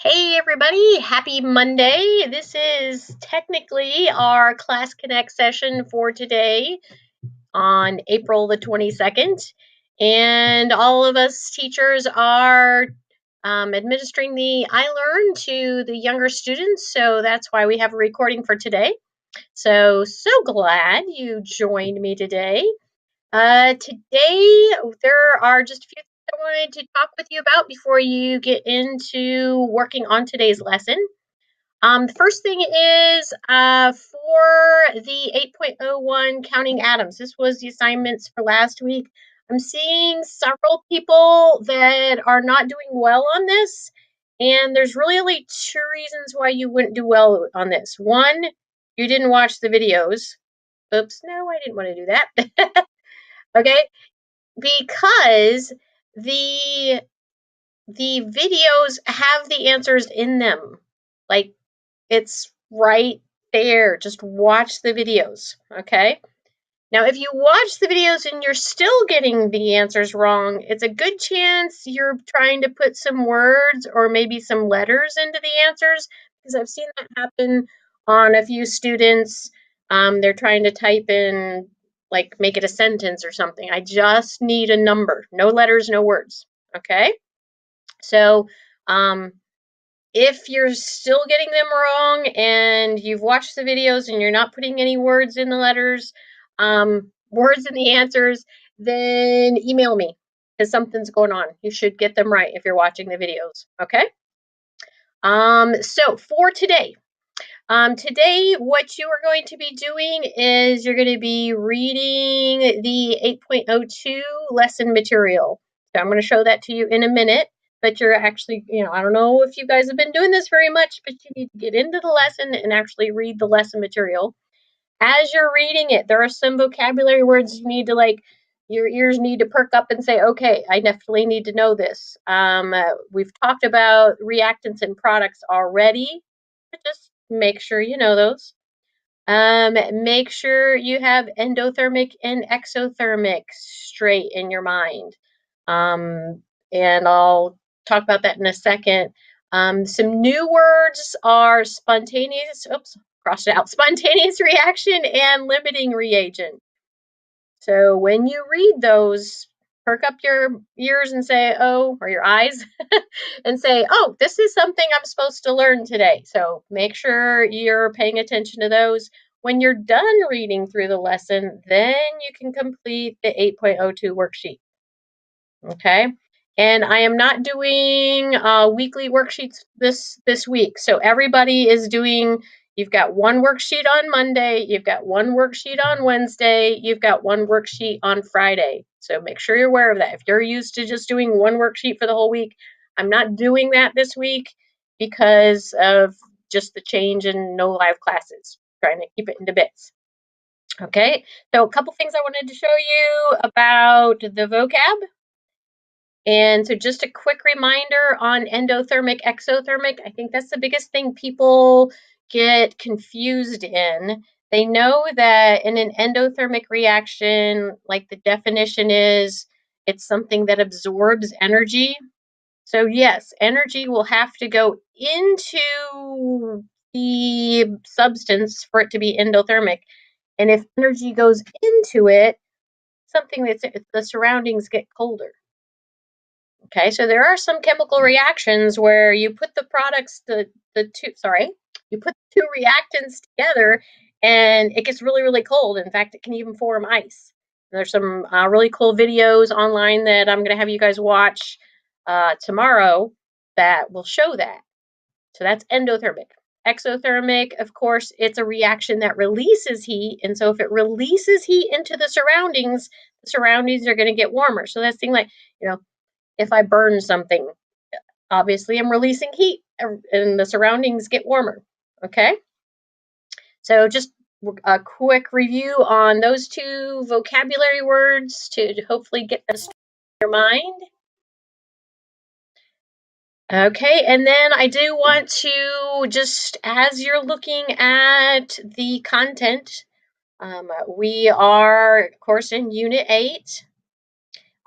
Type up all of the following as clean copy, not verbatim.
Hey everybody, happy Monday. This is technically our Class Connect session for today on April the 22nd. And all of us teachers are administering the iLearn to the younger students. So that's why we have a recording for today. So glad you joined me today. Today, there are just a few things I wanted to talk with you about before you get into working on today's lesson. The first thing is for the 8.01 counting atoms. This was the assignments for last week. I'm seeing several people that are not doing well on this, and there's really only two reasons why you wouldn't do well on this. One, you didn't watch the videos. Oops, no, I didn't want to do that. Okay, because the videos have the answers in them. Like, it's right there. Just watch the videos, okay? Now, if you watch the videos and you're still getting the answers wrong, it's a good chance you're trying to put some words or maybe some letters into the answers, because I've seen that happen on a few students. They're trying to type in, like, make it a sentence or something. I just need a number, no letters, no words, okay? So, if you're still getting them wrong and you've watched the videos and you're not putting any words in the letters, words in the answers, then email me because something's going on. You should get them right if you're watching the videos, okay? So for today, what you are going to be doing is you're going to be reading the 8.02 lesson material. So I'm going to show that to you in a minute, but you're actually, I don't know if you guys have been doing this very much, but you need to get into the lesson and actually read the lesson material. As you're reading it, there are some vocabulary words you need to, like, your ears need to perk up and say, okay, I definitely need to know this. We've talked about reactants and products already, but just make sure you know those. Make sure you have endothermic and exothermic straight in your mind. And I'll talk about that in a second. Some new words are spontaneous, crossed it out, spontaneous reaction and limiting reagent. So when you read those, perk up your ears and say, oh, or your eyes, and say, oh, this is something I'm supposed to learn today. So make sure you're paying attention to those. When you're done reading through the lesson, then you can complete the 8.02 worksheet. Okay. And I am not doing weekly worksheets this week. So everybody is doing, you've got one worksheet on Monday, you've got one worksheet on Wednesday, you've got one worksheet on Friday. So make sure you're aware of that. If you're used to just doing one worksheet for the whole week, I'm not doing that this week because of just the change in no live classes, trying to keep it into bits. Okay, so a couple things I wanted to show you about the vocab. And so just a quick reminder on endothermic, exothermic. I think that's the biggest thing people get confused in. They know that in an endothermic reaction, like the definition is, it's something that absorbs energy. So yes, energy will have to go into the substance for it to be endothermic. And if energy goes into it, something that's the surroundings get colder. Okay, so there are some chemical reactions where you put the products, you put the two reactants together and it gets really, really cold. In fact, it can even form ice. There's some really cool videos online that I'm going to have you guys watch tomorrow that will show that. So that's endothermic. Exothermic, of course, it's a reaction that releases heat. And so if it releases heat into the surroundings are going to get warmer. So that's thing like, if I burn something, obviously I'm releasing heat and the surroundings get warmer, okay? So just a quick review on those two vocabulary words to hopefully get this in your mind. Okay, and then I do want to, just as you're looking at the content, we are, of course, in Unit 8.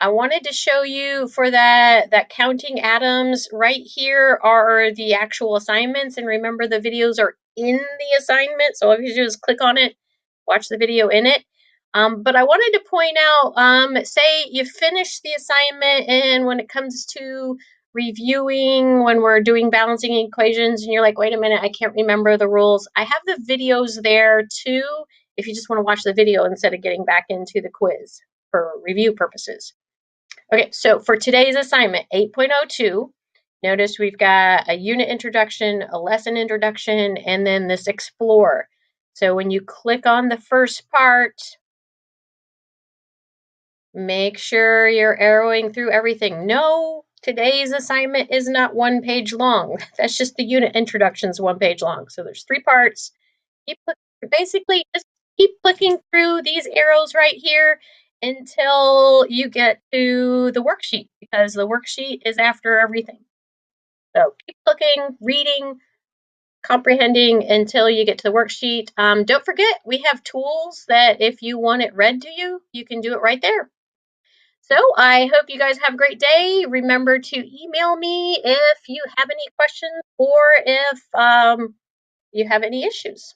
I wanted to show you for that counting atoms right here are the actual assignments. And remember, the videos are in the assignment. So all you do is click on it, watch the video in it. But I wanted to point out, say you finish the assignment, and when it comes to reviewing, when we're doing balancing equations, and you're like, wait a minute, I can't remember the rules. I have the videos there too, if you just want to watch the video instead of getting back into the quiz for review purposes. Okay, so for today's assignment, 8.02, notice we've got a unit introduction, a lesson introduction, and then this explore. So when you click on the first part, make sure you're arrowing through everything. No, today's assignment is not 1 page long. That's just the unit introductions 1 page long. So there's 3 parts. Basically, just keep clicking through these arrows right here until you get to the worksheet, because the worksheet is after everything. So keep clicking, reading, comprehending until you get to the worksheet. Don't forget, we have tools that if you want it read to you, you can do it right there. So I hope you guys have a great day. Remember to email me if you have any questions or if you have any issues.